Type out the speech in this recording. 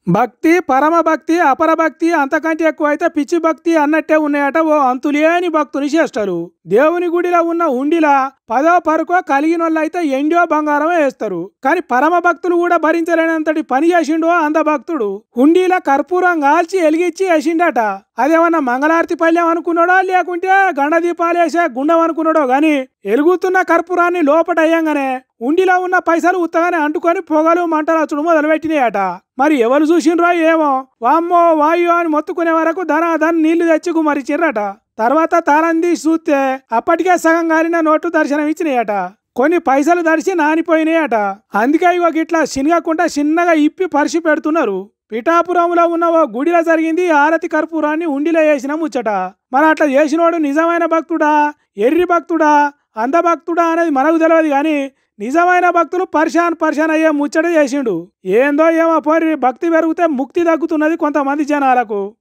భక్తి, పరమభక్తి, అపరభక్తి అంతకంటే ఎక్కువైతే పిచ్చి భక్తి అన్నట్టే ఉన్నాయట ఓ అంతులేని భక్తుని చేస్తారు. దేవుని గుడిలో ఉన్న హుండీలా పదో పరుకో కలిగినోళ్ళైతే ఎండో బంగారమే వేస్తారు. కానీ పరమ భక్తులు కూడా భరించలేనంతటి పని చేసిండు అంద భక్తుడు. హుండీల కర్పూరం కాల్చి ఎలిగిచ్చి వేసిండట. అదేమన్నా మంగళారతి పల్లెం అనుకున్నాడో లేకుంటే గండ దీపాలు వేసే గుండం అనుకున్నాడో గాని ఎలుగుతున్న కర్పూరాన్ని లోపట అయ్యంగానే ఉండిలో ఉన్న పైసలు ఉత్తగానే అంటుకొని పొగలు మంటలచుడు మొదలుపెట్టినాయట. మరి ఎవరు చూసిండ్రో ఏమో, వామ్మో వాయు అని మొత్తుకునే వరకు ధనాధన్ నీళ్లు తెచ్చి గుమరిచిర్రట. తర్వాత తాళం తీసి చూస్తే అప్పటికే సగం గాలిన నోటు దర్శనం ఇచ్చినాయట. కొన్ని పైసలు దర్శి నానిపోయినాయట. అందుకే ఇగో గిట్లా చిన్నగా చిన్నగా ఇప్పి పరిచి పెడుతున్నారు. పిఠాపురంలో ఉన్న ఓ గుడిలో జరిగింది ఆరతి కర్పూరాన్ని ఉండిలో వేసిన ముచ్చట. మరి అట్లా చేసినోడు నిజమైన భక్తుడా, ఎర్రి భక్తుడా, అంధభక్తుడా అనేది మనకు తెలియదు కానీ నిజమైన భక్తులు పరిశాన్ అయ్యే ముచ్చట చేసిండు. ఏందో ఏమో పోరి, భక్తి పెరిగితే ముక్తి తగ్గుతున్నది కొంతమంది జనాలకు.